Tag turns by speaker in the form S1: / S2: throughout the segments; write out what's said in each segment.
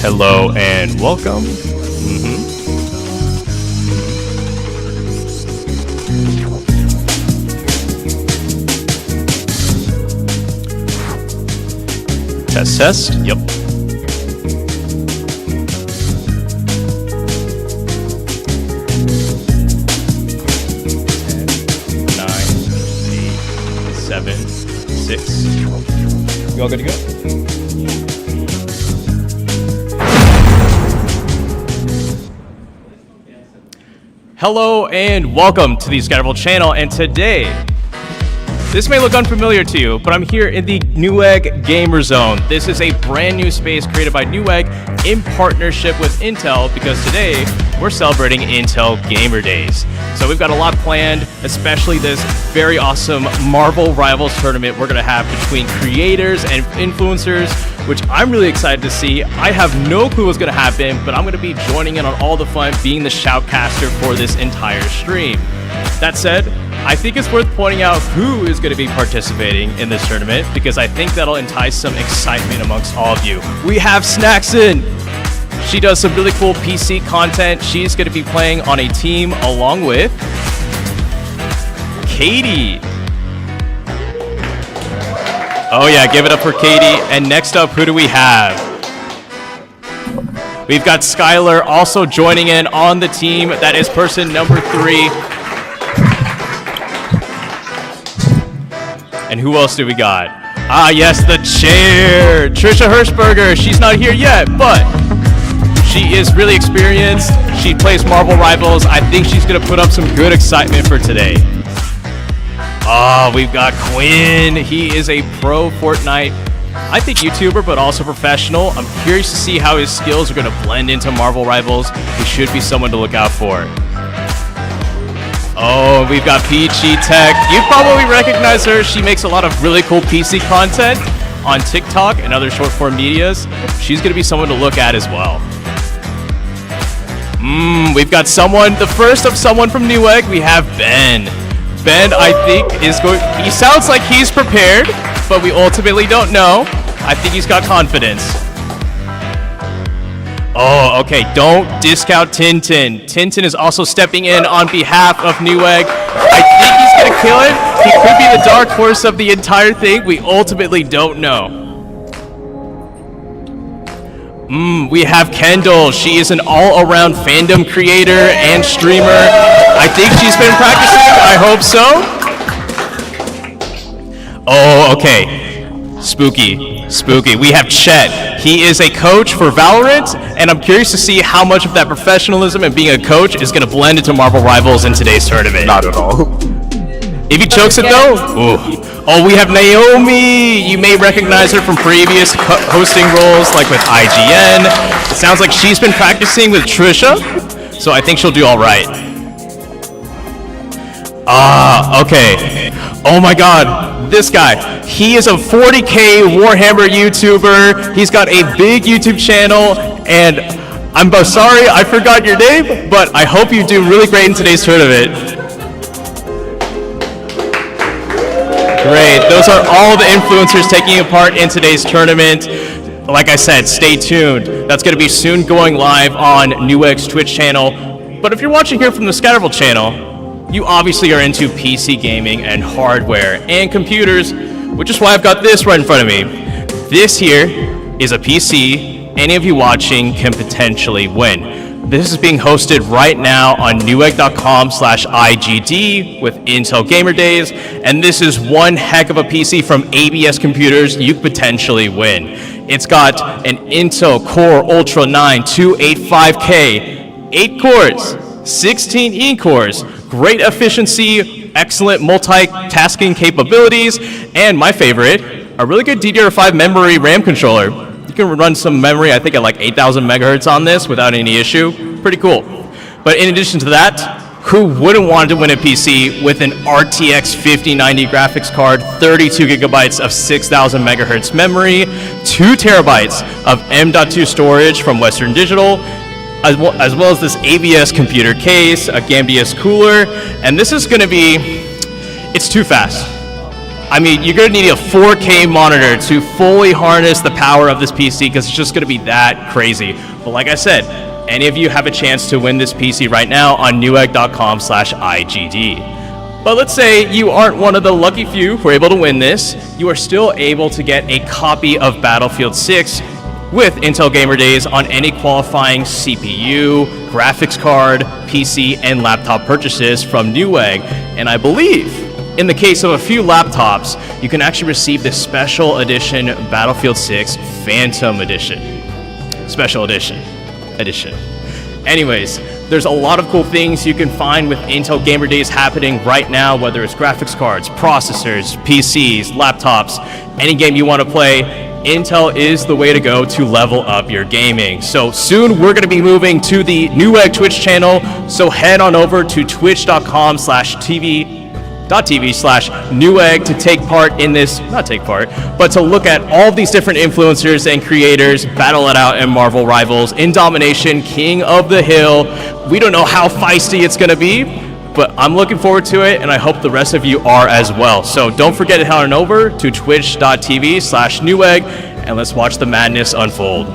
S1: Hello and welcome. Test. Yep. 9, 8, 7, 6. You all good to go? Hello and welcome to the Scatterable channel, and today, this may look unfamiliar to you, but I'm here in the Newegg Gamer Zone. This is a brand new space created by Newegg in partnership with Intel, because today we're celebrating Intel Gamer Days. So we've got a lot planned, especially this very awesome Marvel Rivals tournament we're gonna have between creators and influencers, which I'm really excited to see. I have no clue what's gonna happen, but I'm gonna be joining in on all the fun, being the shoutcaster for this entire stream. That said, I think it's worth pointing out who is going to be participating in this tournament, because I think that'll entice some excitement amongst all of you. We have Snackson. She does some really cool PC content. She's going to be playing on a team along with Katie. Oh yeah, give it up for Katie. And next up, who do we have? We've got Skylar also joining in on the team. That is person number 3. And who else do we got? Ah, yes, the chair. Trisha Hirschberger. She's not here yet, but she is really experienced. She plays Marvel Rivals. I think she's going to put up some good excitement for today. Ah, we've got Quinn. He is a pro Fortnite, I think, YouTuber, but also professional. I'm curious to see how his skills are going to blend into Marvel Rivals. He should be someone to look out for. Oh, we've got Peachy Tech. You probably recognize her. She makes a lot of really cool PC content on TikTok and other short form medias. She's going to be someone to look at as well. We've got someone, the first of someone from Newegg. We have Ben. Ben, I think, is going, he sounds like he's prepared, but we ultimately don't know. I think he's got confidence. Oh, okay, don't discount Tintin. Tintin is also stepping in on behalf of Newegg. I think he's gonna kill it. He could be the dark horse of the entire thing. We ultimately don't know. We have Kendall. She is an all-around fandom creator and streamer. I think she's been practicing. I hope so. Oh, okay. Spooky. We have Chet. He is a coach for Valorant, and I'm curious to see how much of that professionalism and being a coach is going to blend into Marvel Rivals in today's tournament.
S2: Not at all.
S1: If he chokes it though, ooh. Oh, we have Naomi. You may recognize her from previous hosting roles, like with IGN. It sounds like she's been practicing with Trisha, so I think she'll do all right. Ah, okay. Oh my god, this guy. He is a 40K Warhammer YouTuber. He's got a big YouTube channel, and I'm sorry I forgot your name, but I hope you do really great in today's tournament. Great, those are all the influencers taking a part in today's tournament. Like I said, stay tuned. That's going to be soon going live on Newegg's Twitch channel. But if you're watching here from the Scatterable channel, you obviously are into PC gaming and hardware and computers, which is why I've got this right in front of me. This here is a PC any of you watching can potentially win. This is being hosted right now on newegg.com/IGD with Intel Gamer Days, and this is one heck of a PC from ABS Computers you could potentially win. It's got an Intel Core Ultra 9 285K, 8 cores, 16 E-cores, great efficiency, excellent multitasking capabilities, and my favorite, a really good DDR5 memory RAM controller. You can run some memory, I think at like 8,000 megahertz on this without any issue. Pretty cool. But in addition to that, who wouldn't want to win a PC with an RTX 5090 graphics card, 32 gigabytes of 6,000 megahertz memory, 2 terabytes of M.2 storage from Western Digital, as well as this ABS computer case, a GameDS cooler, and this is going to be, it's too fast. I mean, you're going to need a 4K monitor to fully harness the power of this PC because it's just going to be that crazy. But like I said, any of you have a chance to win this PC right now on newegg.com/IGD. But let's say you aren't one of the lucky few who are able to win this. You are still able to get a copy of Battlefield 6 with Intel Gamer Days on any qualifying CPU, graphics card, PC, and laptop purchases from Newegg. And I believe, in the case of a few laptops, you can actually receive the special edition Battlefield 6 Phantom Edition. Special edition. Anyways, there's a lot of cool things you can find with Intel Gamer Days happening right now, whether it's graphics cards, processors, PCs, laptops, any game you want to play. Intel is the way to go to level up your gaming. So soon we're going to be moving to the Newegg Twitch channel. So head on over to twitch.tv/Newegg to take part in this, not take part, but to look at all these different influencers and creators battle it out in Marvel Rivals, in Domination, King of the Hill. We don't know how feisty it's going to be, but I'm looking forward to it, and I hope the rest of you are as well. So don't forget to head on over to twitch.tv/Newegg, and let's watch the madness unfold.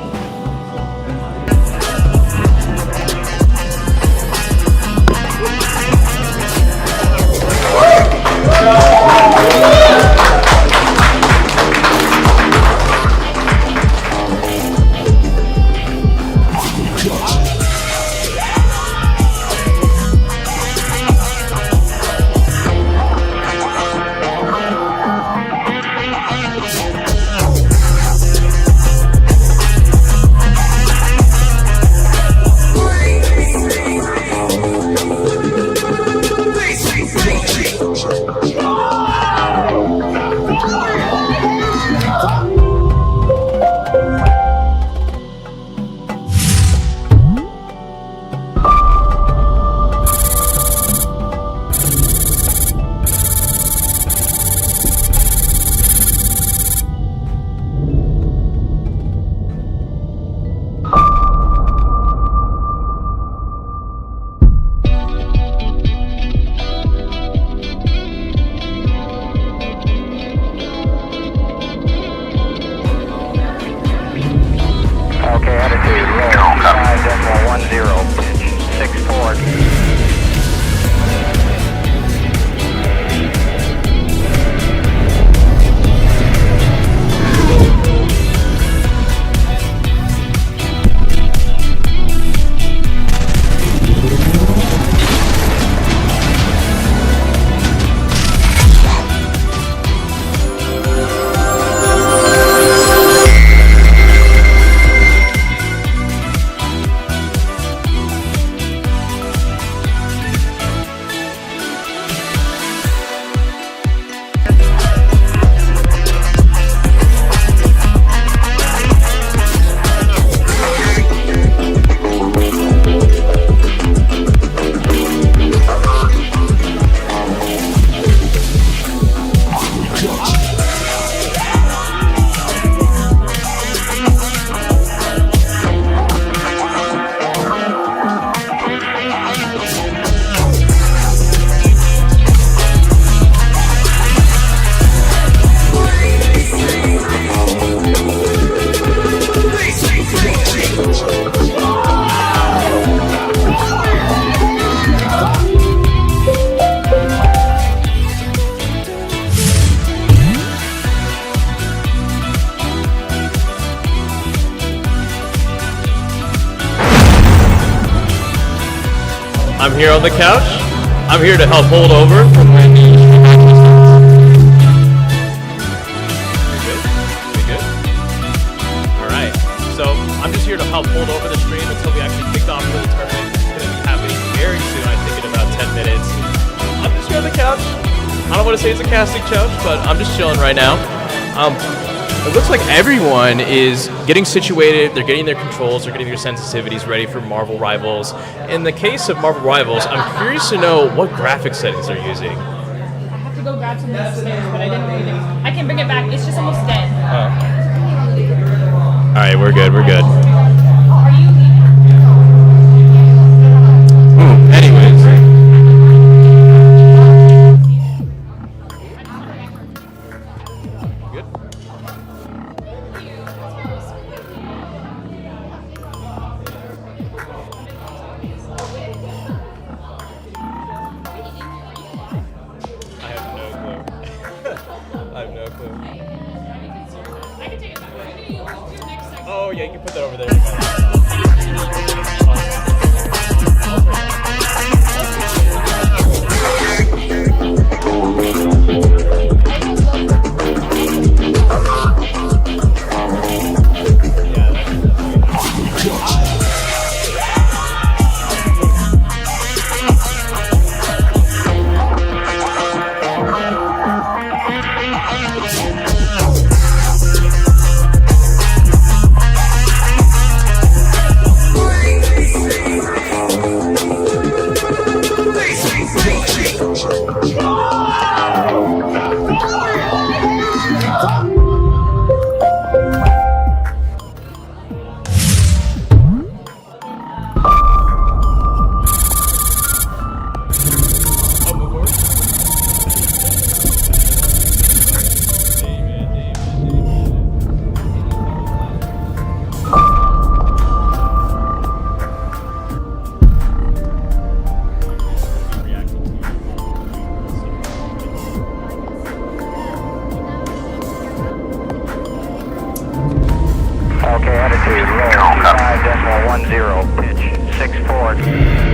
S1: I'm here on the couch. I'm here to help hold over from when the We good? Alright. So I'm just here to help hold over the stream until we actually kick off the tournament. It's gonna be happening very soon, I think in about 10 minutes. I'm just here on the couch. I don't want to say it's a casting couch, but I'm just chilling right now. It looks like everyone is getting situated, they're getting their controls, they're getting their sensitivities ready for Marvel Rivals. In the case of Marvel Rivals, I'm curious to know what graphic settings they're using.
S2: I have to go grab some upstairs, but I didn't read it. I can bring it back, it's just almost dead.
S1: Alright, we're good, we're good.
S2: Are you leaving?
S1: Anyways. I have no clue.
S2: I can take it back. We're gonna use your next section.
S1: Oh yeah, you can put that over there.
S3: Okay, attitude, roll 5.10, pitch 6-4.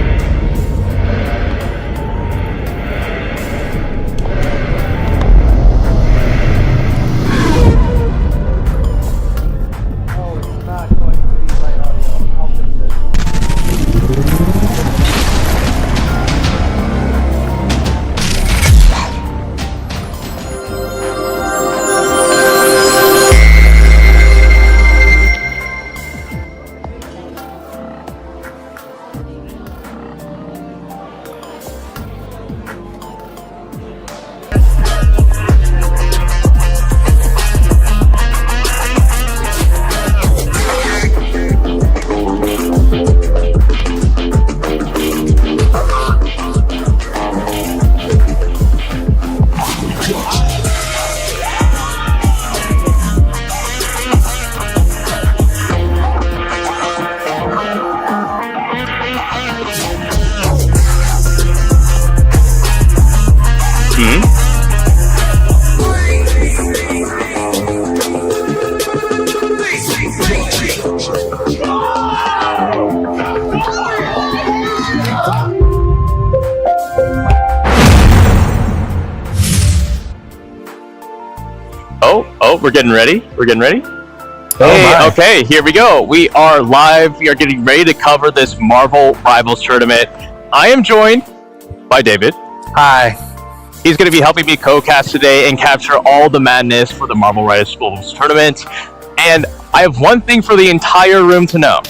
S1: Oh, we're getting ready.
S4: Oh
S1: Hey,
S4: my.
S1: okay, here we go. We are live. We are getting ready to cover this Marvel Rivals tournament. I am joined by David.
S4: Hi.
S1: He's going to be helping me co-cast today and capture all the madness for the Marvel Rivals tournament. And I have one thing for the entire room to know.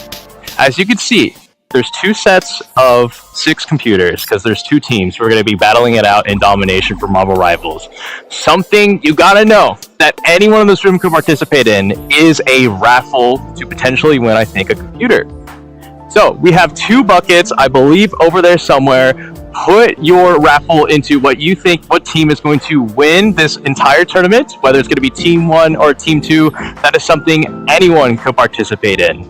S1: As you can see, there's 2 sets of 6 computers because there's 2 teams who are going to be battling it out in domination for Marvel Rivals. Something you got to know that anyone in this room could participate in is a raffle to potentially win, I think, a computer. So we have 2 buckets, I believe, over there somewhere. Put your raffle into what you think, what team is going to win this entire tournament, whether it's going to be Team 1 or Team 2. That is something anyone could participate in.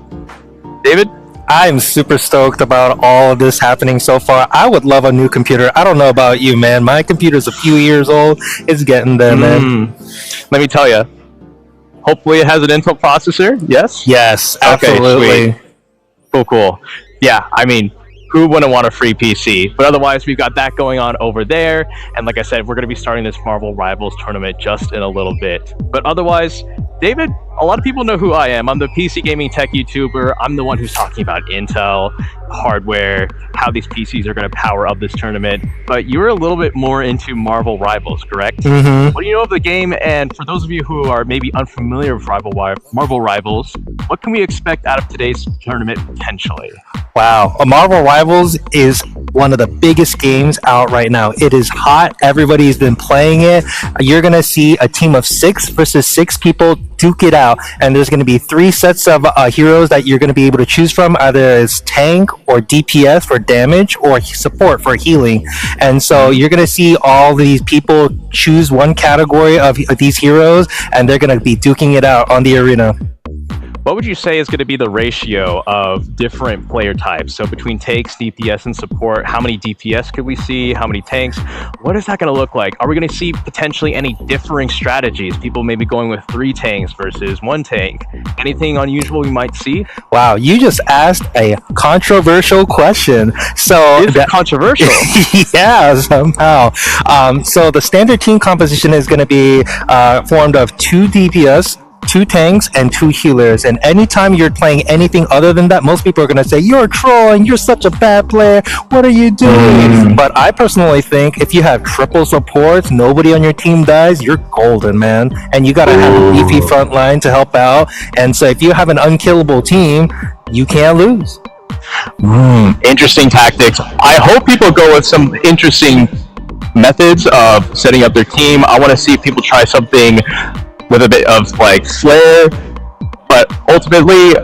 S1: David?
S4: I'm super stoked about all of this happening so far. I would love a new computer. I don't know about you, man. My computer's a few years old. It's getting there, man.
S1: Let me tell you. Hopefully it has an Intel processor. Yes?
S4: Yes,
S1: Okay,
S4: absolutely.
S1: sweet. Cool. Yeah, I mean, who wouldn't want a free PC? But otherwise, we've got that going on over there. And like I said, we're going to be starting this Marvel Rivals tournament just in a little bit. But otherwise, David, a lot of people know who I am. I'm the PC gaming tech YouTuber. I'm the one who's talking about Intel, hardware, how these PCs are going to power up this tournament. But you're a little bit more into Marvel Rivals, correct?
S4: Mm-hmm.
S1: What do you know of the game? And for those of you who are maybe unfamiliar with Marvel Rivals, what can we expect out of today's tournament potentially?
S4: Wow. Marvel Rivals is one of the biggest games out right now. It is hot. Everybody's been playing it. You're going to see a team of 6 versus 6 people duke it out. And there's going to be 3 sets of heroes that you're going to be able to choose from. Either it's tank or DPS for damage or support for healing. And so you're going to see all these people choose one category of these heroes, and they're going to be duking it out on the arena.
S1: what would you say is going to be the ratio of different player types? So between tanks, DPS, and support, how many DPS could we see? How many tanks? What is that going to look like? Are we going to see potentially any differing strategies? People maybe going with 3 tanks versus 1 tank? Anything unusual we might see?
S4: Wow, you just asked a controversial question. So
S1: Is it controversial?
S4: Yeah, somehow. So the standard team composition is going to be formed of 2 DPS, 2 tanks, and 2 healers. And anytime you're playing anything other than that, most people are going to say, you're a troll and you're such a bad player. What are you doing? But I personally think if you have triple supports, nobody on your team dies, you're golden, man. And you got to have a beefy front line to help out. And so if you have an unkillable team, you can't lose.
S5: Interesting tactics. I hope people go with some interesting methods of setting up their team. I want to see people try something with a bit of like flair, but ultimately,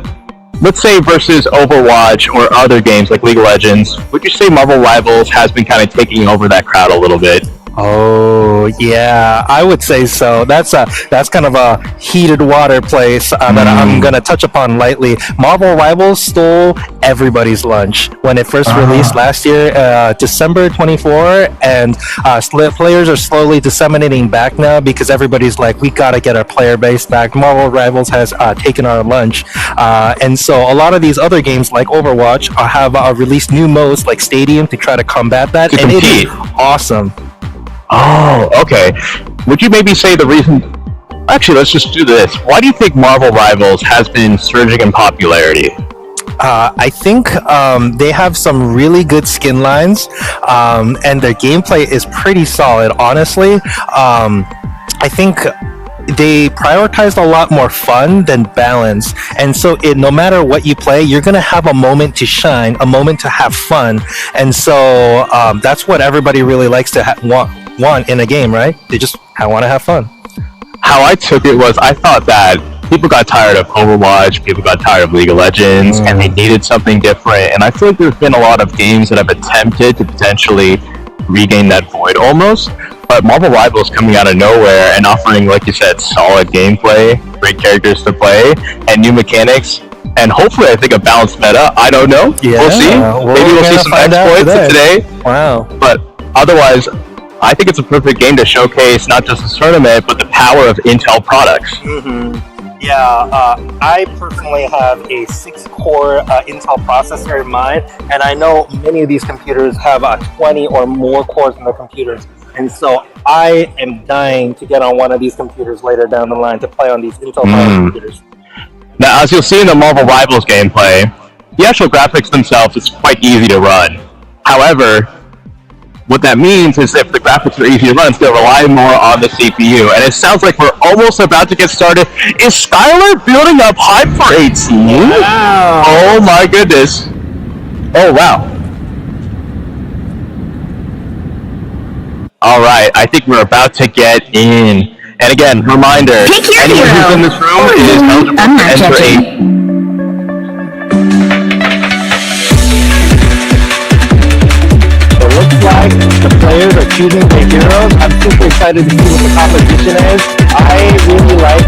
S5: let's say versus Overwatch or other games like League of Legends, would you say Marvel Rivals has been kind of taking over that crowd a little bit?
S4: Oh yeah, I would say so. That's kind of a heated water place that I'm gonna touch upon lightly. Marvel Rivals stole everybody's lunch when it first released last year, December 24, and players are slowly disseminating back now because everybody's like, we gotta get our player base back. Marvel Rivals has taken our lunch, and so a lot of these other games like Overwatch have released new modes like Stadium to try to combat that, and it is awesome.
S5: Oh, okay. Would you maybe say the reason... Actually, let's just do this. Why do you think Marvel Rivals has been surging in popularity?
S4: I think they have some really good skin lines, and their gameplay is pretty solid, honestly. I think they prioritized a lot more fun than balance, and so no matter what you play, you're gonna have a moment to shine, a moment to have fun, and so that's what everybody really likes to want in a game, right? They just want to have fun.
S5: How I took it was, I thought that people got tired of Overwatch, people got tired of League of Legends, and they needed something different, and I feel like there's been a lot of games that have attempted to potentially regain that void almost. But Marvel Rivals coming out of nowhere and offering, like you said, solid gameplay, great characters to play, and new mechanics, and hopefully I think a balanced meta. I don't know.
S4: Yeah,
S5: we'll see. Maybe we'll see some exploits today.
S4: Wow.
S5: But otherwise, I think it's a perfect game to showcase not just this tournament, but the power of Intel products.
S4: Yeah, I personally have a 6-core Intel processor in mind, and I know many of these computers have 20 or more cores in their computers. And so I am dying to get on one of these computers later down the line to play on these Intel computers.
S5: Now, as you'll see in the Marvel Rivals gameplay, the actual graphics themselves is quite easy to run. However, what that means is if the graphics are easy to run, it's going to rely more on the CPU. And it sounds like we're almost about to get started. Is Skylar building up hype for 18?
S4: Wow.
S5: Oh my goodness. Oh wow. Alright, I think we're about to get in. And again, reminder, anyone who's in this room is eligible to enter a...
S4: Like the players are choosing their heroes. I'm super excited to see what the competition is. I really like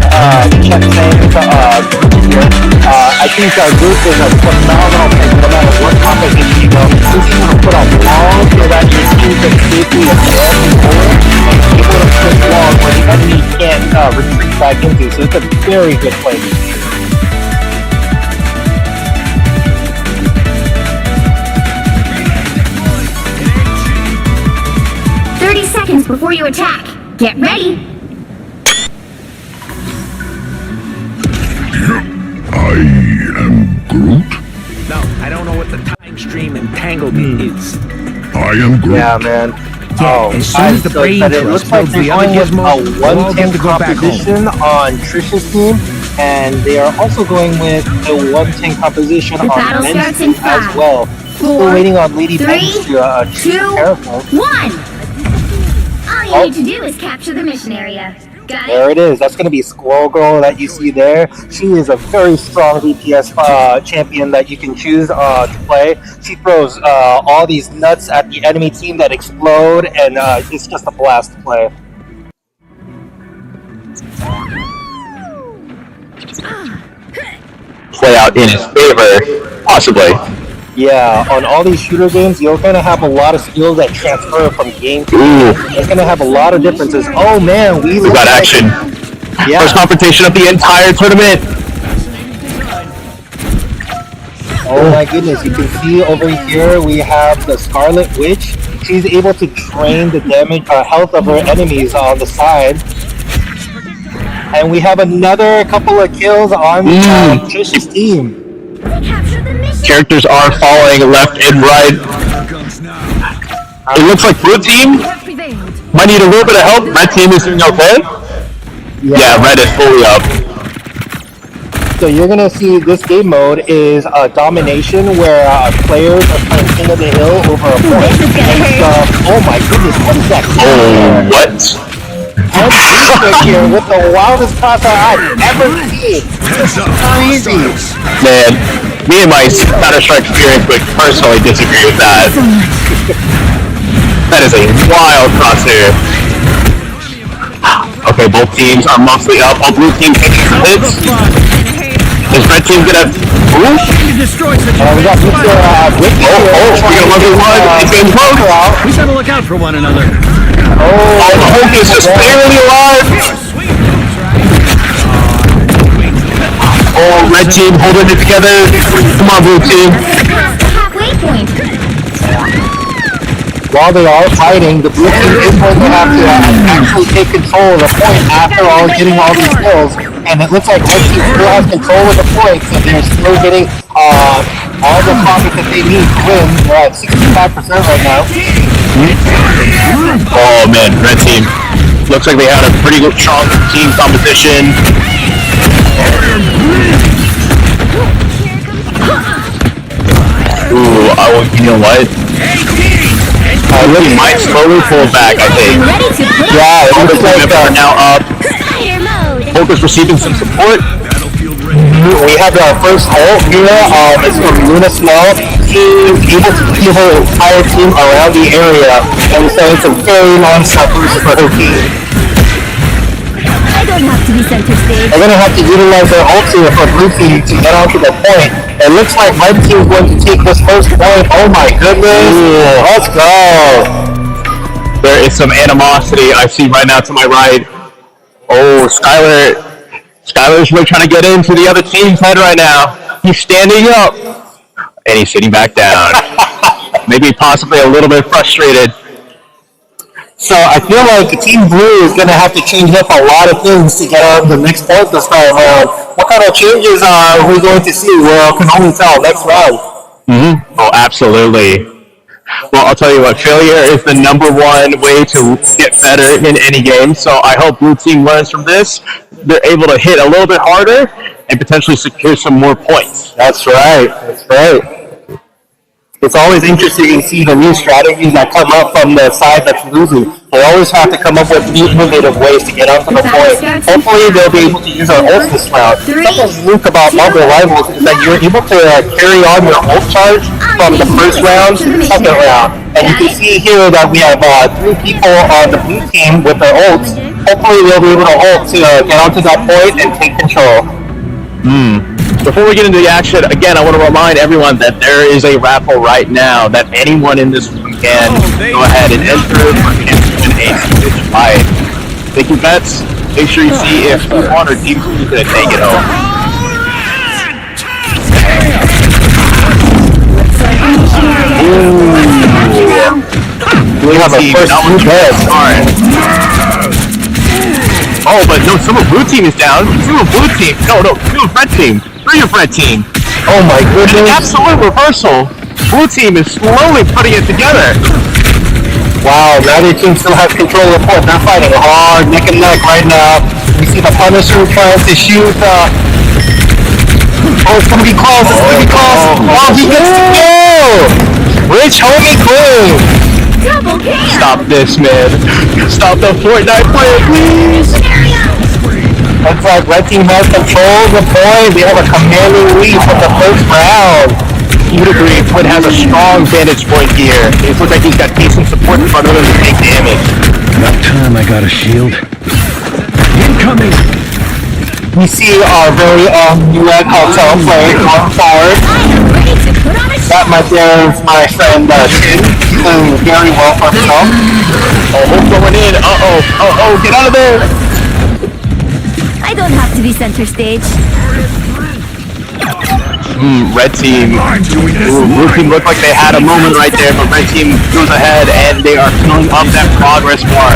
S4: Chet Sang's group here. I think our group is a phenomenal thing no matter what competition you go. This is going to put on walls so that your team can safely advance forward and be able to put walls where the enemy can't retreat back into. So it's a very good play.
S6: 30 seconds before you attack. Get ready.
S7: I am Groot.
S8: No, I don't know what the time stream entanglement is.
S7: I am Groot.
S4: Yeah, man.
S8: As soon as the brain
S4: it
S8: trust
S4: looks like
S8: builds
S4: they're
S8: the other
S4: going with
S8: gizmos,
S4: a
S8: we'll all get
S4: one-team
S8: to go back home.
S4: composition on Trish's team, and they are also going with a one-team composition
S6: The
S4: on
S6: battle
S4: Ben's
S6: starts
S4: team
S6: in 5,
S4: as well. Still
S6: 4,
S4: waiting on Lady
S6: 3,
S4: Ben's to choose
S6: 2,
S4: a character.
S6: 1. All you need to do is capture the mission area. Got it?
S4: There it is. That's going to be Squirrel Girl that you see there. She is a very strong DPS champion that you can choose to play. She throws all these nuts at the enemy team that explode, and it's just a blast to play.
S5: play out in his favor, possibly.
S4: Yeah, on all these shooter games, you're gonna have a lot of skills that transfer from game to game. It's gonna have a lot of differences. Oh man, we
S5: got action.
S4: Yeah.
S5: First confrontation of the entire tournament.
S4: Oh my goodness, you can see over here we have the Scarlet Witch. She's able to drain the damage, health of her enemies on the side. And we have another couple of kills on Trish's team.
S5: Characters are falling left and right. It looks like blue team might need a little bit of help. Red team is doing okay. Yeah, red is fully up.
S4: So you're gonna see this game mode is domination, where players are playing King of the Hill over a point. Oh my goodness, what is that?
S5: Oh, what?
S4: And here with the wildest crosshair I've ever seen. This is crazy.
S5: Man, me and my Counter-Strike experience would personally disagree with that. That is a wild crosshair. Okay, both teams are mostly up. Oh, blue team taking some hits. Is red team gonna... Ooh?
S4: We got Mr.
S5: we got level 1. It's getting close.
S8: We gotta look out for one another.
S5: Oh, Hulk is just barely alive. Oh, red team holding it together. Come on, blue team.
S4: While they are fighting, the blue team is going to have to actually take control of the point after getting all these kills. And it looks like red team still has control of the point, so they're still getting all the profit that they need to win. They're at 65% right now.
S5: Oh man, red team. Looks like they had a pretty good strong team competition. Ooh, you know what? He might slowly pull back, I think.
S4: Yeah, it looks like
S5: they're now up. Hulk is receiving some support.
S4: We have our first ult here. It's from Luna Snow. She's able to keep her entire team around the area, and so it's a very long suffers for her team.
S6: I don't have to be center stage.
S4: They're gonna have to utilize their ult here for blue team to get onto the point. It looks like red team is going to take this first point. Oh my goodness! Ooh. Let's go!
S5: There is some animosity I see right now to my right. Oh, Skylar's really trying to get into the other team's head right now. He's standing up. And he's sitting back down. Maybe possibly a little bit frustrated.
S4: So I feel like Team Blue is going to have to change up a lot of things to get on the next point this time around. What kind of changes are we going to see? Well, I can only tell next round.
S5: Oh, absolutely. Well, I'll tell you what, failure is the #1 way to get better in any game, so I hope Blue Team learns from this. They're able to hit a little bit harder and potentially secure some more points.
S4: That's right. That's right. It's always interesting to see the new strategies that come up from the side that's losing. They always have to come up with new innovative ways to get onto the point. Hopefully they'll be able to use our ult this round. Something unique about Marvel Rivals is that you're able to carry on your ult charge from the first round to the second round. And you can see here that we have 3 people on the blue team with their ults. Hopefully they'll be able to ult to get onto that point and take control.
S5: Before we get into the action, again, I want to remind everyone that there is a raffle right now that anyone in this room can go ahead and enter for a Switch Lite. Taking bets, make sure you see if one or team 2 is going to take it home.
S4: We have a first blue best.
S5: Oh, but no, some of blue team is down. Some of blue team. No, two of red team. 3 of red team.
S4: Oh my goodness.
S5: Absolute reversal. Blue team is slowly putting it together.
S4: Wow, neither team still has control of the point. They're fighting hard, neck and neck right now. We see the Punisher trying to shoot. Oh, it's gonna be close. It's gonna be close. Oh, he gets the kill. Rich homie clean.
S5: Stop this, man. Stop the Fortnite player, please.
S4: Looks like red team has control of the point. They have a commanding lead from the first round.
S5: You would agree, Quinn has a strong vantage point here. It looks like he's got decent support in front of him to take damage.
S8: About time I got a shield. Incoming!
S4: we see our very own Newegg Hotel play going forward.
S6: I am ready to put on a show.
S4: That right there is my friend Tim, doing very well for himself.
S5: Oh, Hope going in. Uh-oh, get out of there.
S6: I don't have to be center stage.
S5: Red team. Blue team looked like they had a moment right there, but red team goes ahead and they are filling up that progress bar.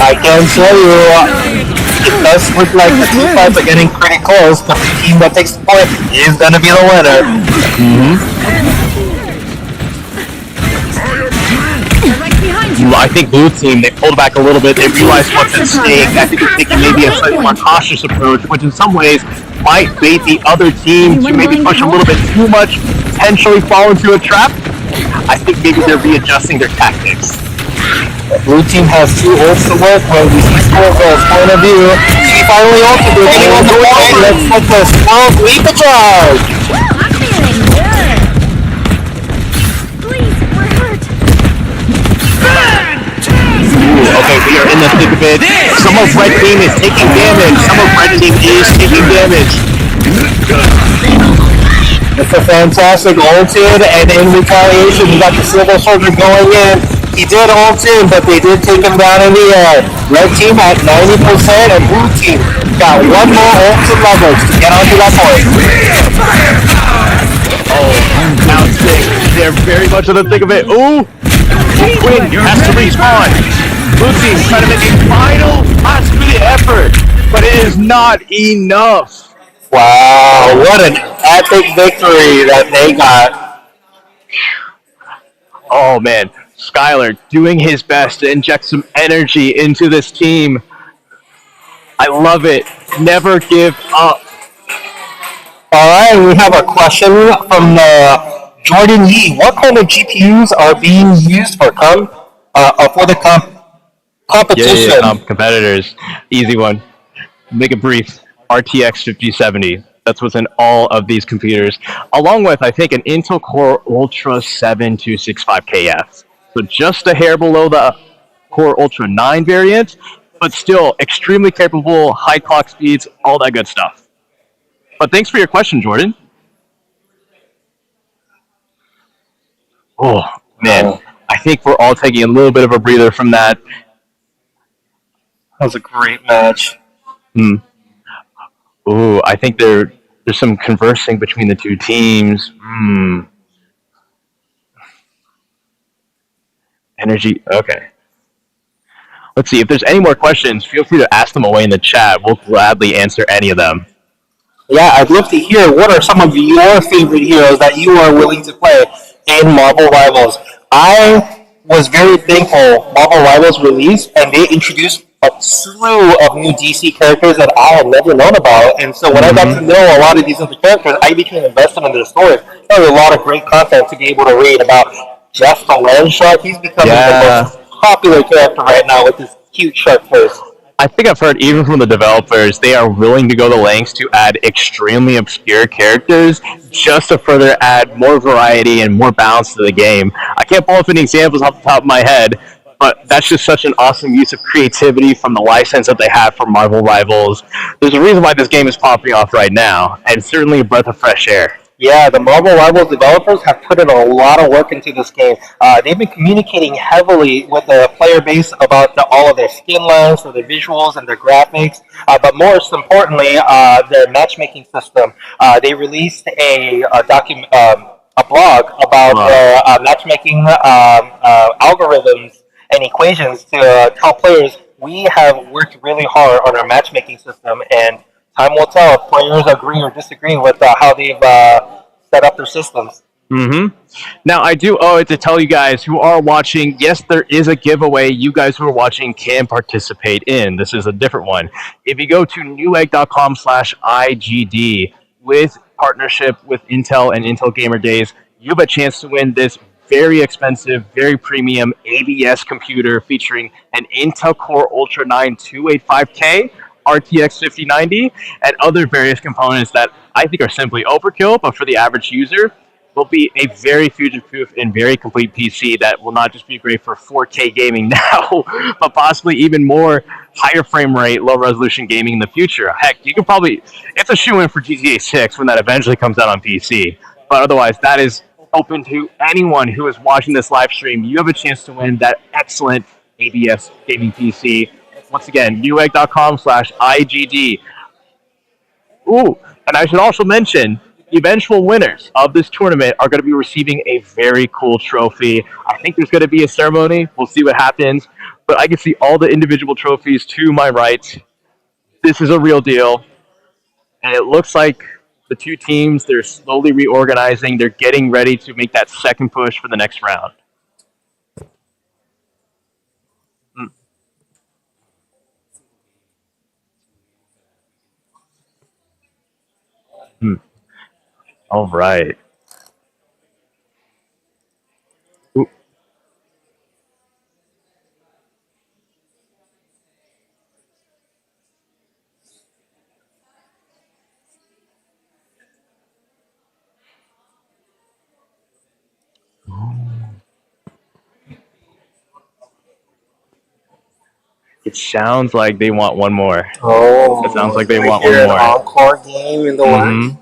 S4: I can tell you, it does look like the two fights are getting pretty close, but the team that takes the point is going to be the winner.
S5: I think blue team, they pulled back a little bit. They realized what's at stake. I think they're taking maybe a slightly more cautious approach, which in some ways might bait the other team to maybe push a little bit too much, potentially fall into a trap. I think maybe they're readjusting their tactics.
S4: Blue team has two ults to work with. We see Squirrel's point of view. She finally ulted. They're getting on the point. Let's let the Squirrel lead the charge.
S6: I'm feeling good. Please, we're hurt.
S5: Okay, we are in the thick of it. Some of red team is taking damage. Some of red team is taking damage.
S4: It's a fantastic ulted, and in retaliation, we got the Silver Soldier going in. He did ult in, but they did take him down in the air. Red team at 90%, and blue team got one more ult to leverage to get onto that point.
S5: Oh, now it's thick. They're very much in the thick of it. Ooh! Quinn has to respawn. Blue team trying to make a final last-minute effort, but it is not enough.
S4: Wow, what an epic victory that they got.
S5: Oh, man. Skylar doing his best to inject some energy into this team. I love it. Never give up.
S4: Alright, we have a question from Jordan Yee. What kind of GPUs are being used for the competition?
S5: Competitors. Easy one. Make it brief. RTX 5070. That's what's in all of these computers. Along with, I think, an Intel Core Ultra 7265KF. So just a hair below the Core Ultra 9 variant, but still extremely capable, high clock speeds, all that good stuff. But thanks for your question, Jordan. Oh, man. I think we're all taking a little bit of a breather from that.
S4: That was a great match.
S5: Ooh, I think there's some conversing between the two teams. Energy. Okay. Let's see. If there's any more questions, feel free to ask them away in the chat. We'll gladly answer any of them.
S4: Yeah, I'd love to hear what are some of your favorite heroes that you are willing to play in Marvel Rivals. I was very thankful Marvel Rivals released, and they introduced a slew of new DC characters that I had never known about. And so when I got to know a lot of these other characters, I became invested in their stories. There was a lot of great content to be able to read about Jeff the Land Shark. He's becoming the most popular character right now with his cute shark face.
S5: I think I've heard even from the developers, they are willing to go the lengths to add extremely obscure characters just to further add more variety and more balance to the game. I can't pull up any examples off the top of my head, but that's just such an awesome use of creativity from the license that they have for Marvel Rivals. There's a reason why this game is popping off right now, and certainly a breath of fresh air.
S4: Yeah, the Marvel Rivals developers have put in a lot of work into this game. They've been communicating heavily with the player base about all of their skin lines, for their visuals and their graphics, but most importantly, their matchmaking system. They released a blog about their matchmaking algorithms and equations to tell players we have worked really hard on our matchmaking system, and time will tell if players agree or disagree with how they've set up their systems.
S5: Now, I do owe it to tell you guys who are watching, yes, there is a giveaway you guys who are watching can participate in. This is a different one. If you go to newegg.com/IGD with partnership with Intel and Intel Gamer Days, you have a chance to win this very expensive, very premium ABS computer featuring an Intel Core Ultra 9 285K, RTX 5090, and other various components that I think are simply overkill, but for the average user, will be a very future-proof and very complete PC that will not just be great for 4K gaming now, but possibly even more higher frame rate, low resolution gaming in the future. Heck, you can probably, it's a shoo-in for GTA 6 when that eventually comes out on PC. But otherwise, that is open to anyone who is watching this live stream. You have a chance to win that excellent ABS gaming PC. Once again, newegg.com/IGD. Ooh, and I should also mention, the eventual winners of this tournament are going to be receiving a very cool trophy. I think there's going to be a ceremony. We'll see what happens. But I can see all the individual trophies to my right. This is a real deal. And it looks like the two teams, they're slowly reorganizing. They're getting ready to make that second push for the next round. All right. Ooh. It sounds like they want one more.
S4: Oh,
S5: it sounds like they want
S4: hear
S5: one more.
S4: An encore game in the works.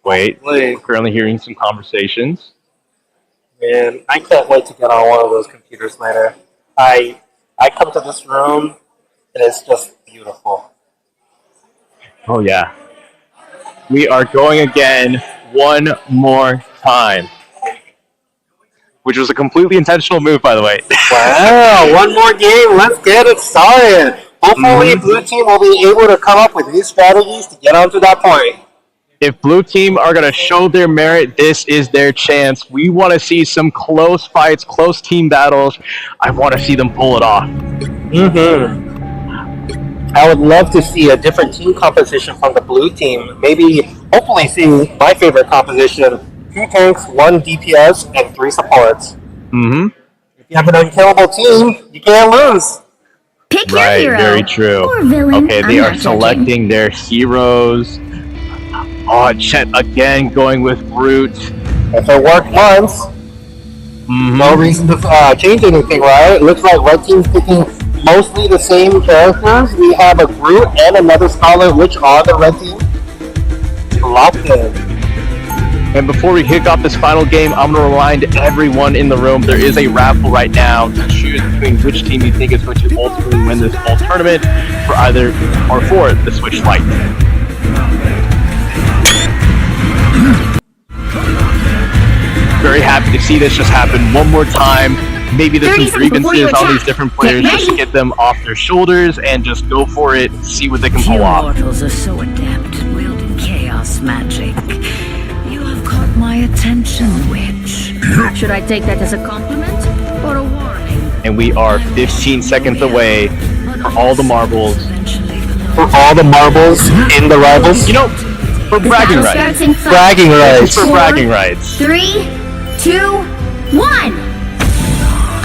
S5: Wait, currently hearing some conversations.
S4: Man, I can't wait to get on one of those computers later. I come to this room and it's just beautiful.
S5: Oh yeah. We are going again one more time. Which was a completely intentional move, by the way.
S4: Wow, one more game. Let's get it started. Hopefully, Blue Team will be able to come up with new strategies to get onto that point.
S5: If Blue Team are going to show their merit, this is their chance. We want to see some close fights, close team battles. I want to see them pull it off.
S4: I would love to see a different team composition from the Blue Team. Maybe, hopefully, see my favorite composition. 2 tanks, 1 DPS, and 3 supports. If you have an unkillable team, you can't lose.
S6: Pick your hero.
S5: Very true.
S6: Or villain.
S5: Okay, they are selecting their heroes. Oh, Chet again going with Brute.
S4: If it worked once, no reason to change anything, right? It looks like Red Team's picking mostly the same characters. We have a Brute and another Scarlet Witch on the Red Team. Locked in.
S5: And before we kick off this final game, I'm going to remind everyone in the room, there is a raffle right now to choose between which team you think is going to ultimately win this whole tournament for either or for the Switch Lite. Very happy to see this just happen one more time. Maybe there's some grievances on these different players, just to get them off their shoulders and just go for it, see what they can pull off.
S9: Mortals are so adept at wielding chaos magic. You have caught my attention, witch. Should I take that as a compliment or a warning?
S5: And we are 15 seconds away for all the marbles.
S4: For all the marbles in the rivals?
S5: You know, for bragging rights.
S4: Bragging rights.
S5: For bragging rights.
S6: 3, 2, 1.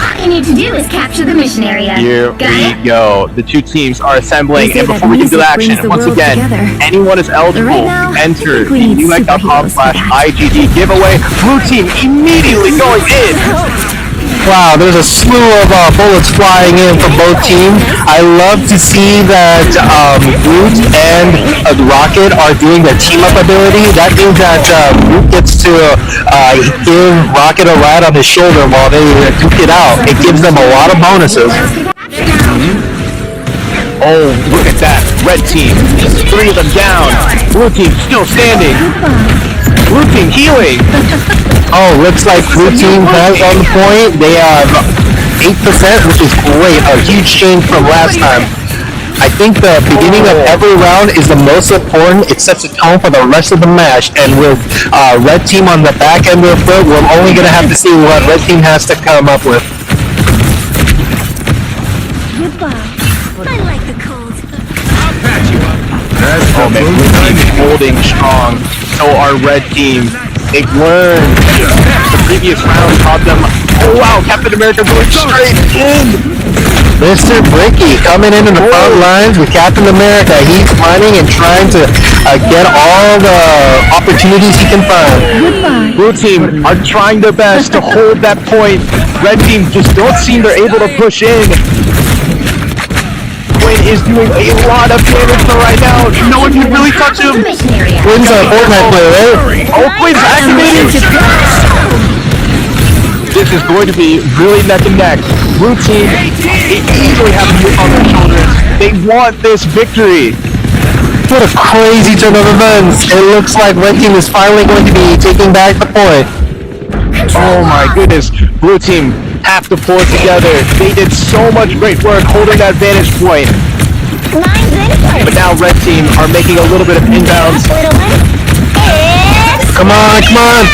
S6: All you need to do is capture the mission area.
S5: Here we go. The two teams are assembling, and before we get to the action, once again, anyone is eligible to enter the newegg.com/IGD giveaway. Blue Team immediately going in.
S4: Wow, there's a slew of bullets flying in from both teams. I love to see that Brute and Rocket are doing their team-up ability. That means that Brute gets to give Rocket a ride on his shoulder while they duke it out. It gives them a lot of bonuses.
S5: Oh, look at that. Red Team, 3 of them down. Blue Team still standing. Blue Team healing.
S4: Oh, looks like Blue Team has on the point. They have 8%, which is great. A huge change from last time. I think the beginning of every round is the most important. It sets a tone for the rest of the match. And with Red Team on the back end of the foot, we're only going to have to see what Red Team has to come up with.
S6: Goodbye. I like the cold.
S7: I'll patch you up.
S5: Oh man, Blue Team is holding strong. So our Red Team. They've learned. The previous round taught them. Oh wow, Captain America going straight in.
S4: Mr. Bricky coming in the front lines with Captain America. He's running and trying to get all the opportunities he can find.
S5: Blue Team are trying their best to hold that point. Red Team just don't seem they're able to push in. point is doing a lot of damage right now. No one can really touch him.
S4: Quinn's a Fortnite player, right?
S5: Oh, Quinn's activated. This is going to be really neck and neck. Blue team, they easily have a chip on their shoulders. They want this victory.
S4: What a crazy turn of events. It looks like Red Team is finally going to be taking back the point.
S5: Oh my goodness. Blue team have to pull it together. They did so much great work holding that vantage point. But now Red team are making a little bit of inbounds.
S4: Come on, come on.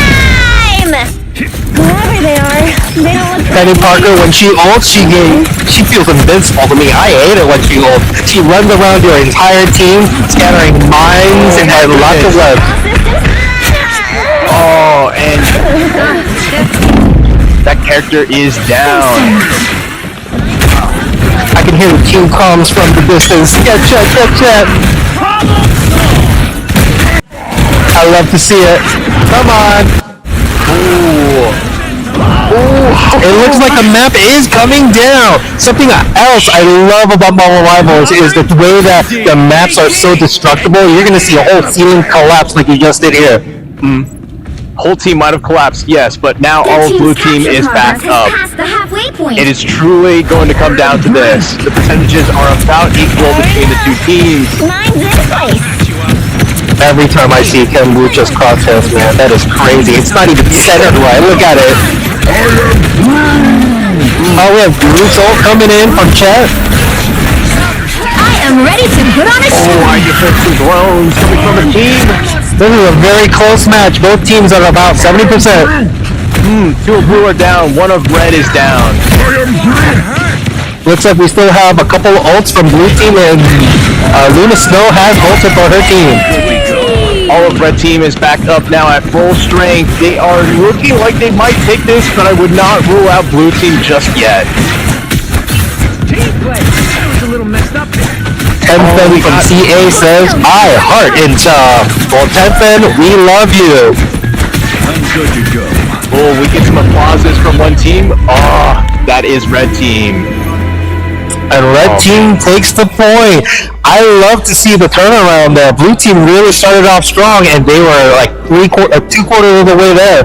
S6: Whoever they are, they don't look
S4: Penny Parker, when she ults, she feels invincible to me. I hate it when she ults. She runs around your entire team, scattering mines and has lots of webs.
S5: Oh, and that character is down.
S4: I can hear the team comms from the distance. Get chat. I love to see it. Come on. It looks like the map is coming down. Something else I love about Marvel Rivals is the way that the maps are so destructible. You're going to see a whole ceiling collapse like you just did here.
S5: Whole team might have collapsed, yes, but now all blue team is back up. It is truly going to come down to this. The percentages are about equal between the two teams.
S4: Every time I see Ken Blue just crosshairs, man, that is crazy. It's not even centered right. Look at it. Oh, we have Groot's all coming in from chat.
S6: I am ready to put on a show.
S5: Oh, I just heard some groans coming from the team.
S4: This is a very close match. Both teams are about 70%.
S5: Two of blue are down, one of red is down.
S4: Looks like we still have a couple of ults from blue team, and Luna Snow has ulted for her team.
S5: All of red team is back up now at full strength. They are looking like they might take this, but I would not rule out blue team just yet.
S8: Team play. That was a little messed up there.
S4: Tenfen from CA says, I heart Intel. Well, Tenfen, we love you.
S7: I'm good to go.
S5: Oh, we get some applauses from one team. Oh, that is red team.
S4: And red team takes the point. I love to see the turnaround there. Blue team really started off strong, and they were like 2/4 of the way there.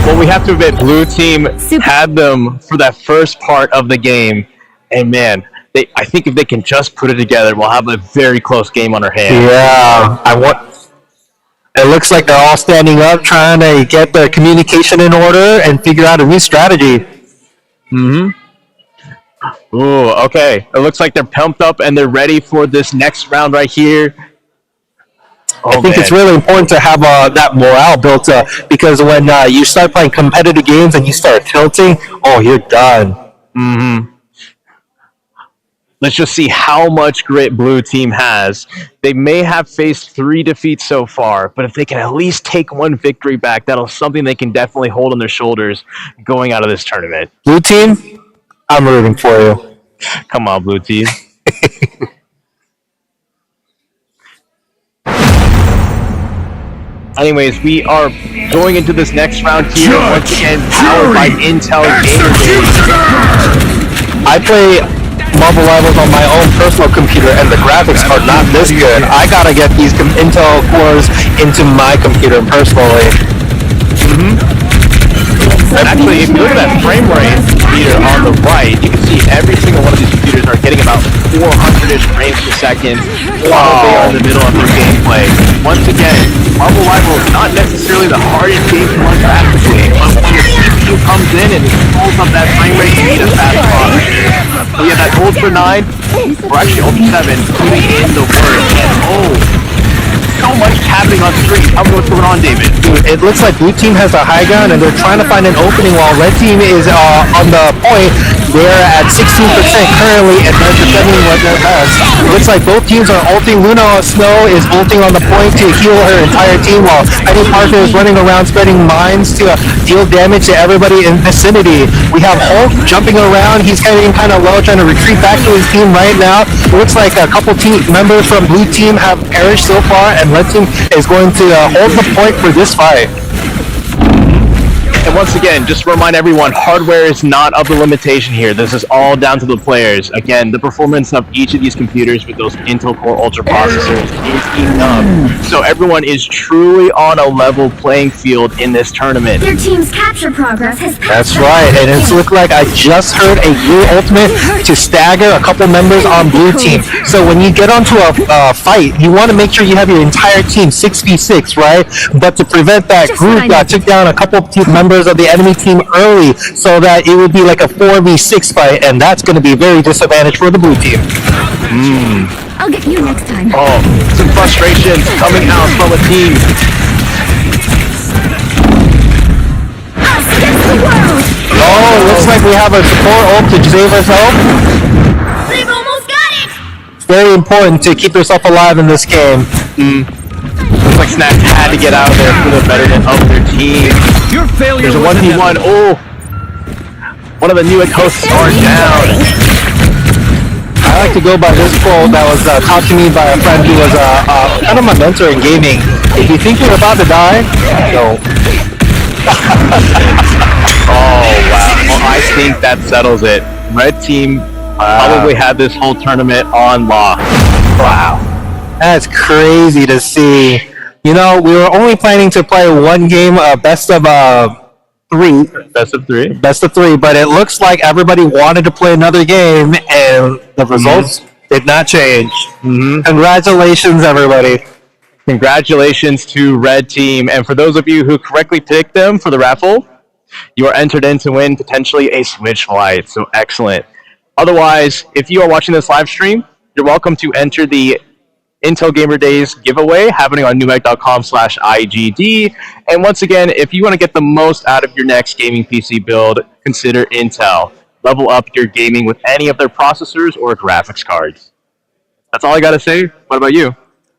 S5: Well, we have to admit, blue team had them for that first part of the game, and man, I think if they can just put it together, we'll have a very close game on our hands.
S4: Yeah, it looks like they're all standing up, trying to get their communication in order and figure out a new strategy.
S5: Ooh, okay. It looks like they're pumped up and they're ready for this next round right here.
S4: I think it's really important to have that morale built up, because when you start playing competitive games and you start tilting, oh, you're done.
S5: Let's just see how much grit blue team has. They may have faced 3 defeats so far, but if they can at least take one victory back, that'll something they can definitely hold on their shoulders going out of this tournament.
S4: Blue team, I'm rooting for you.
S5: Come on, blue team. Anyways, we are going into this next round here, once again, powered by Intel Gamers.
S4: I play Marvel Rivals on my own personal computer, and the graphics are not this good. I gotta get these Intel cores into my computer personally.
S5: And actually, if you look at that frame rate meter on the right, you can see every single one of these computers are getting about 400-ish frames per second while they are in the middle of their gameplay. Once again, Marvel Rivals not necessarily the hardest game to run graphically, but when your CPU comes in and it pulls up that frame rate, you need a fast product. So yeah, that Ultra 9, or actually Ultra 7, putting in the work, and so much happening on screen. Tell me what's going on, David.
S4: Dude, it looks like blue team has the high ground and they're trying to find an opening while red team is on the point. They're at 16% currently and they're defending what they're best. It looks like both teams are ulting. Luna Snow is ulting on the point to heal her entire team, while Penny Parker is running around spreading mines to deal damage to everybody in vicinity. We have Hulk jumping around. He's getting kind of low, trying to retreat back to his team right now. It looks like a couple team members from blue team have perished so far, and red team is going to hold the point for this fight.
S5: And once again, just to remind everyone, hardware is not of the limitation here. This is all down to the players. Again, the performance of each of these computers with those Intel Core Ultra processors is enough. So everyone is truly on a level playing field in this tournament.
S6: Their team's capture progress has
S4: That's right, and it's looked like I just heard a new ultimate to stagger a couple members on blue team. So when you get onto a fight, you want to make sure you have your entire team 6v6, right? But to prevent that, group took down a couple of members of the enemy team early, so that it would be like a 4v6 fight, and that's going to be very disadvantaged for the blue team.
S6: I'll get you next time.
S5: Oh, some frustrations coming out from a team.
S6: Us against the world!
S4: Oh, looks like we have a support ult to save ourselves.
S6: They've almost got it!
S4: It's very important to keep yourself alive in this game.
S5: Looks like Snacks had to get out of there for the betterment of their team.
S8: Your failure
S5: There's a
S8: was
S5: 1v1. Oh! One of the Newegg hosts are down.
S4: I like to go by this quote that was taught to me by a friend who was kind of my mentor in gaming. If you think you're about to die, no.
S5: Oh, wow. Well, I think that settles it. Red team probably had this whole tournament on lock. Wow.
S4: That's crazy to see. You know, we were only planning to play one game, best of three. Best of three, but it looks like everybody wanted to play another game, and the results did not change. Congratulations, everybody.
S5: Congratulations to Red Team. And for those of you who correctly picked them for the raffle, you are entered in to win potentially a Switch Lite. So excellent. Otherwise, if you are watching this live stream, you're welcome to enter the Intel Gamer Days giveaway happening on newegg.com/IGD. And once again, if you want to get the most out of your next gaming PC build, consider Intel. Level up your gaming with any of their processors or graphics cards. That's all I got to say. What about you?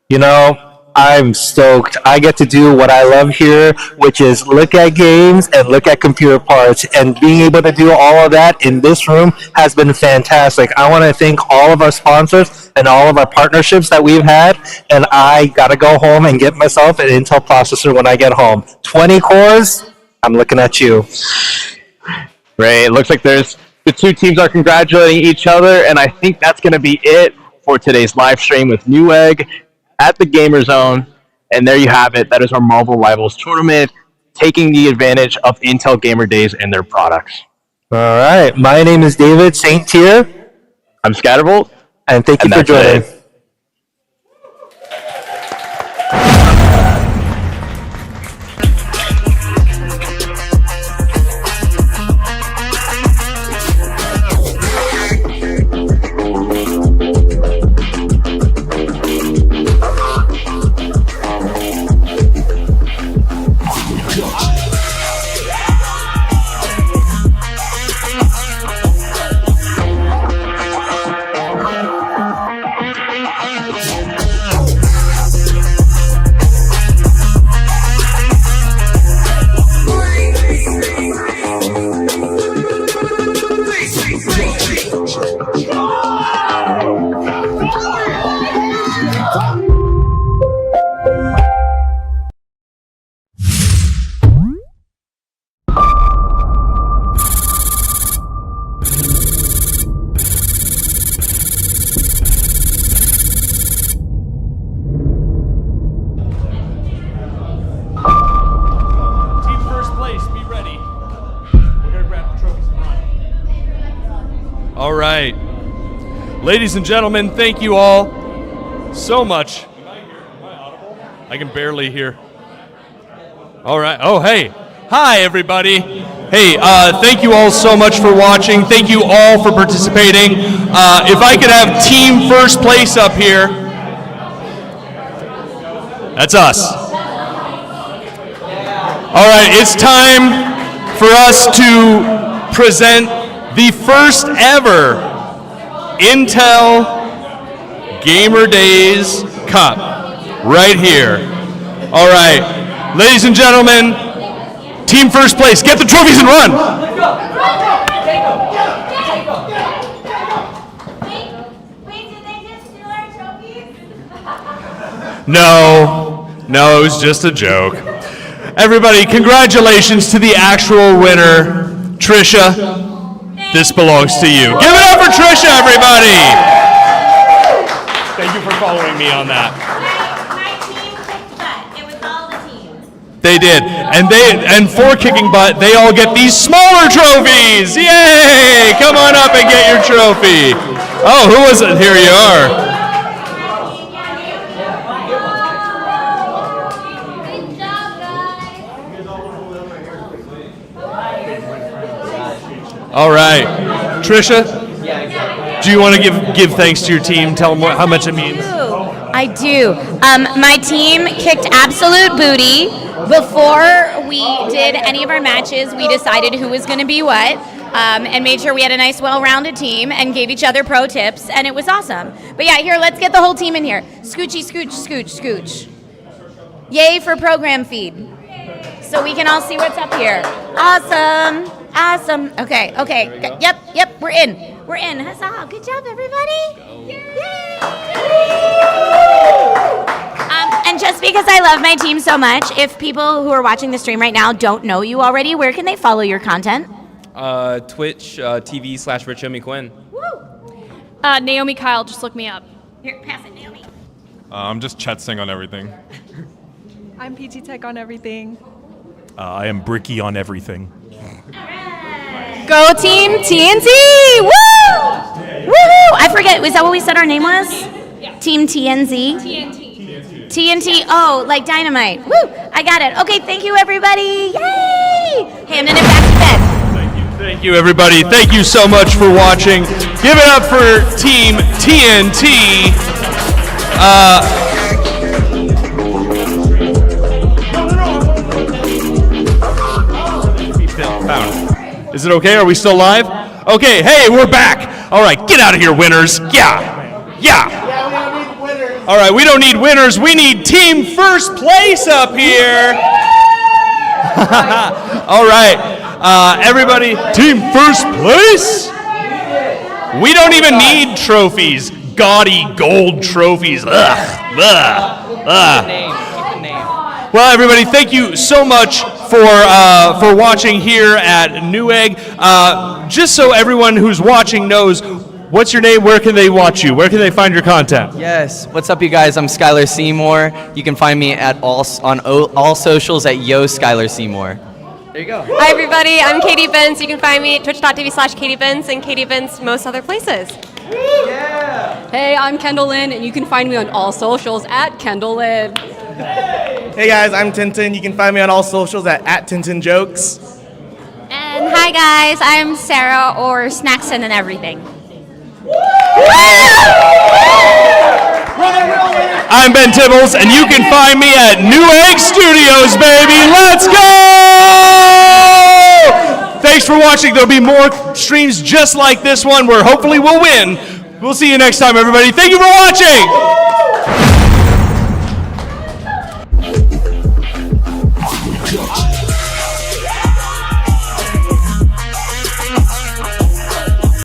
S4: You know, I'm stoked. I get to do what I love here, which is look at games and look at computer parts. And being able to do all of that in this room has been fantastic. I want to thank all of our sponsors and all of our partnerships that we've had. And I got to go home and get myself an Intel processor when I get home. 20 cores, I'm looking at you.
S5: Great. It looks like the two teams are congratulating each other. And I think that's going to be it for today's live stream with Newegg at the Gamer Zone. And there you have it. That is our Marvel Rivals tournament, taking the advantage of Intel Gamer Days and their products.
S4: All right. My name is David St. Tier.
S5: I'm Scatterbolt.
S4: And thank you for joining.
S1: All right. Ladies and gentlemen, thank you all so much. Am I audible? I can barely hear. All right. Oh, hey. Hi, everybody. Hey, thank you all so much for watching. Thank you all for participating. If I could have team first place up here. That's us. All right, it's time for us to present the first ever Intel Gamer Days Cup right here. All right, ladies and gentlemen, team first place, get the trophies and run.
S6: Wait, did they just steal our trophies?
S1: No, it was just a joke. Everybody, congratulations to the actual winner, Trisha. This belongs to you. Give it up for Trisha, everybody. Thank you for following me on that.
S6: My team kicked butt. It was all the team.
S1: They did, and for kicking butt, they all get these smaller trophies. Yay! Come on up and get your trophy. Oh, who was it? Here you are.
S6: Good job, guys.
S1: All right, Trisha, do you want to give thanks to your team? Tell them how much it means.
S10: I do. My team kicked absolute booty. Before we did any of our matches, we decided who was going to be what, and made sure we had a nice, well-rounded team and gave each other pro tips, and it was awesome. But yeah, here, let's get the whole team in here. Scoochy, scooch, scooch, scooch. Yay for program feed. So we can all see what's up here. Awesome. Awesome. Okay. Yep, we're in. We're in. Huzzah. Good job, everybody. Yay. And just because I love my team so much, if people who are watching the stream right now don't know you already, where can they follow your content?
S11: Twitch TV/Rich Quinn.
S2: Naomi Kyle, just look me up.
S10: Here, pass it, Naomi.
S12: I'm just Chetsing on everything.
S13: I'm PT Tech on everything.
S12: I am Bricky on everything.
S10: Go Team TNT! Woo! Woohoo! I forget, was that what we said our name was?
S2: Yeah.
S10: Team TNZ? TNT, oh, like dynamite. Woo! I got it. Okay, thank you, everybody. Yay! Handing it back to Ben.
S1: Thank you, everybody. Thank you so much for watching. Give it up for Team TNT. Is it okay? Are we still live? Okay, hey, we're back. All right, get out of here, winners. Yeah. All right, we don't need winners. We need team first place up here. All right, everybody, team first place. We don't even need trophies. Gaudy gold trophies. Ugh. Well, everybody, thank you so much for watching here at Newegg. Just so everyone who's watching knows, what's your name? Where can they watch you? Where can they find your content?
S14: Yes. What's up, you guys? I'm Skylar Seymour. You can find me at all socials at Yo Skylar Seymour. There you go.
S15: Hi, everybody. I'm Katie Vince. You can find me at twitch.tv/Katie Vince and Katie Vince most other places.
S13: Yeah. Hey, I'm Kendall Lynn, and you can find me on all socials at Kendall Lynn.
S16: Hey guys, I'm Tintin. You can find me on all socials at @TintinJokes.
S10: And hi, guys. I'm Sarah, or Snackson and everything.
S1: I'm Ben Tibbles, and you can find me at Newegg Studios, baby. Let's go! Thanks for watching. There'll be more streams just like this one where hopefully we'll win. We'll see you next time, everybody. Thank you for watching.